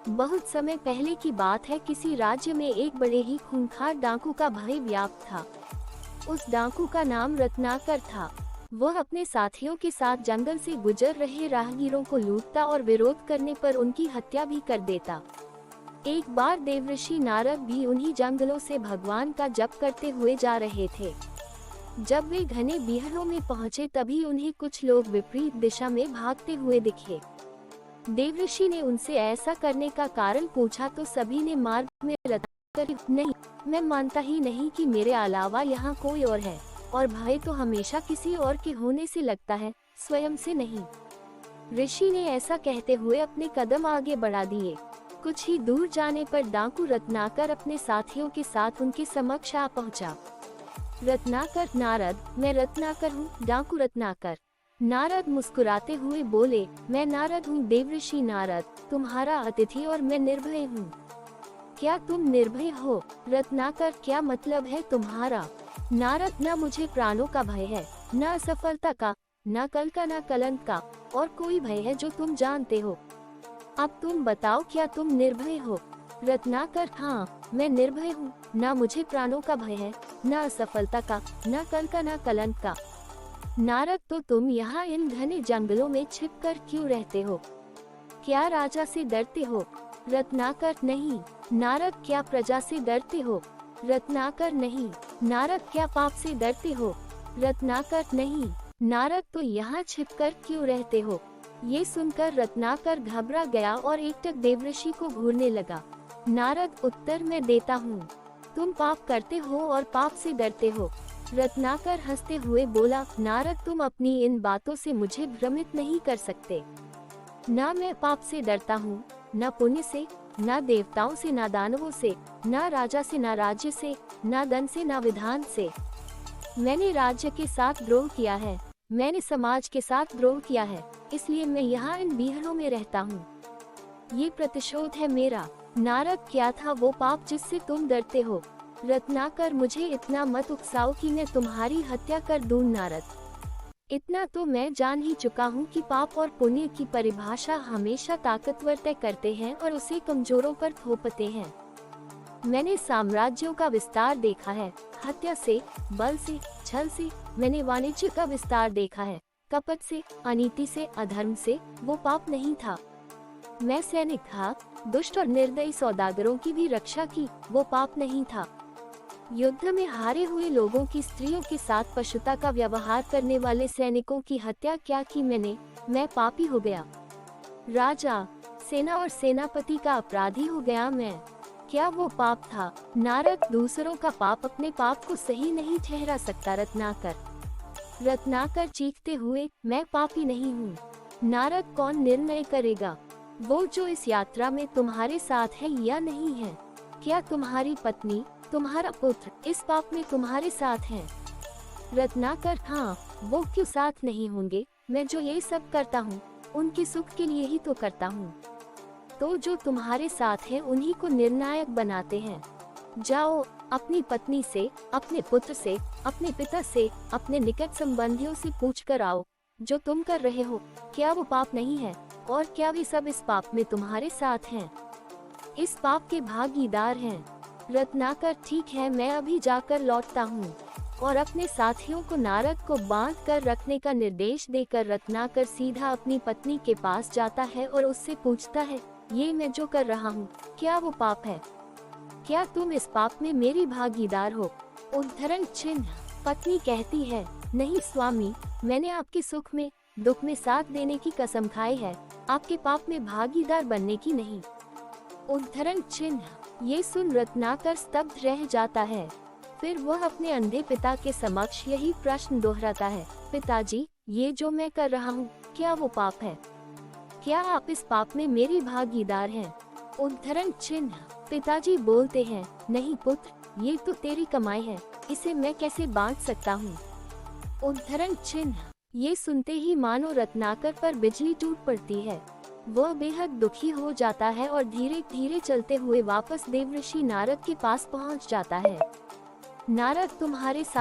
बहुत समय पहले की बात है। किसी राज्य में एक बड़े ही खूंखार डाकू का भय व्याप्त था। उस डाकू का नाम रत्नाकर था। वह अपने साथियों के साथ जंगल से गुजर रहे राहगीरों को लूटता और विरोध करने पर उनकी हत्या भी कर देता। एक बार देवऋषि नारद भी उन्हीं जंगलों से भगवान का जप करते हुए जा रहे थे। जब वे घने बीहड़ों में पहुंचे तभी उन्हें कुछ लोग विपरीत दिशा में भागते हुए दिखे। देवऋषि ने उनसे ऐसा करने का कारण पूछा तो सभी ने मार्ग में रत्नाकर, नहीं, मैं मानता ही नहीं कि मेरे अलावा यहाँ कोई और है, और भय तो हमेशा किसी और के होने से लगता है, स्वयं से नहीं। ऋषि ने ऐसा कहते हुए अपने कदम आगे बढ़ा दिए। कुछ ही दूर जाने पर डाकू रत्नाकर अपने साथियों के साथ उनके समक्ष आ पहुंचा। रत्नाकर, नारद, मैं रत्नाकर हूँ। डाकू रत्नाकर। नारद मुस्कुराते हुए बोले, मैं नारद हूँ, देवऋषि नारद, तुम्हारा अतिथि, और मैं निर्भय हूँ। क्या तुम निर्भय हो? रत्नाकर, क्या मतलब है तुम्हारा? नारद, न मुझे प्राणों का भय है, न असफलता का, न कल का, न कलंक का, और कोई भय है जो तुम जानते हो। अब तुम बताओ, क्या तुम निर्भय हो? रत्नाकर, हाँ, मैं निर्भय हूँ। न मुझे प्राणों का भय है, न असफलता का, न कल का, न कलंक का। नारद, तो तुम यहाँ इन घने जंगलों में छिपकर क्यों रहते हो? क्या राजा से डरते हो? रत्नाकर, नहीं। नारद, क्या प्रजा से डरते हो? रत्नाकर, नहीं। नारद, क्या पाप से डरते हो? रत्नाकर, नहीं। नारद, तो यहाँ छिपकर क्यों रहते हो? ये सुनकर रत्नाकर घबरा गया और एकटक देवऋषि को घूरने लगा। नारद, उत्तर मैं देता हूँ, तुम पाप करते हो और पाप से डरते हो। रत्नाकर हंसते हुए बोला, नारद, तुम अपनी इन बातों से मुझे भ्रमित नहीं कर सकते। न मैं पाप से डरता हूँ, न पुण्य से, न देवताओं से, न दानवों से, न राजा से, न राज्य से, न धन से, न विधान से। मैंने राज्य के साथ द्रोह किया है, मैंने समाज के साथ द्रोह किया है, इसलिए मैं यहाँ इन बीहड़ों में रहता हूँ। ये प्रतिशोध है मेरा। नारद, क्या था वो पाप जिससे तुम डरते हो? रत्नाकर, मुझे इतना मत उकसाओ कि मैं तुम्हारी हत्या कर दूं। नारद, इतना तो मैं जान ही चुका हूँ कि पाप और पुण्य की परिभाषा हमेशा ताकतवर तय करते हैं और उसे कमजोरों पर थोपते हैं। मैंने साम्राज्यों का विस्तार देखा है, हत्या से, बल से, छल से। मैंने वाणिज्य का विस्तार देखा है, कपट से, अनीति से, अधर्म से। वो पाप नहीं था। मैं सैनिक था, दुष्ट और निर्दयी सौदागरों की भी रक्षा की, वो पाप नहीं था। युद्ध में हारे हुए लोगों की स्त्रियों के साथ पशुता का व्यवहार करने वाले सैनिकों की हत्या क्या की मैंने? मैं पापी हो गया। राजा, सेना और सेनापति का अपराधी हो गया मैं। क्या वो पाप था? नारद, दूसरों का पाप अपने पाप को सही नहीं ठहरा सकता। रत्नाकर। रत्नाकर चीखते हुए, मैं पापी नहीं हूँ। नारद, कौन निर्णय करेगा? वो जो इस यात्रा में तुम्हारे साथ है या नहीं है? क्या तुम्हारी पत्नी, तुम्हारा पुत्र इस पाप में तुम्हारे साथ हैं? रत्नाकर, हाँ, वो क्यों साथ नहीं होंगे? मैं जो ये सब करता हूँ उनके सुख के लिए ही तो करता हूँ। तो जो तुम्हारे साथ है उन्हीं को निर्णायक बनाते हैं। जाओ, अपनी पत्नी से, अपने पुत्र से, अपने पिता से, अपने निकट संबंधियों से पूछ कर आओ, जो तुम कर रहे हो क्या वो पाप नहीं है? और क्या वे सब इस पाप में तुम्हारे साथ हैं? इस पाप के भागीदार हैं। रत्नाकर, ठीक है, मैं अभी जाकर लौटता हूँ। और अपने साथियों को नारद को बांध कर रखने का निर्देश देकर रत्नाकर सीधा अपनी पत्नी के पास जाता है और उससे पूछता है, ये मैं जो कर रहा हूँ क्या वो पाप है? क्या तुम इस पाप में मेरी भागीदार हो? उद्धरण चिन्ह। पत्नी कहती है, नहीं स्वामी, मैंने आपके सुख में, दुख में साथ देने की कसम खाई है, आपके पाप में भागीदार बनने की नहीं। उद्धरण चिन्ह। ये सुन रत्नाकर स्तब्ध रह जाता है। फिर वह अपने अंधे पिता के समक्ष यही प्रश्न दोहराता है, पिताजी, ये जो मैं कर रहा हूँ क्या वो पाप है? क्या आप इस पाप में मेरी भागीदार हैं? उद्धरण चिन्ह। पिताजी बोलते हैं, नहीं पुत्र, ये तो तेरी कमाई है, इसे मैं कैसे बांट सकता हूँ? उद्धरण चिन्ह। ये सुनते ही मानो रत्नाकर पर बिजली टूट पड़ती है। वह बेहद दुखी हो जाता है और धीरे धीरे चलते हुए वापस देवऋषि नारद के पास पहुँच जाता है। नारद, तुम्हारे साथ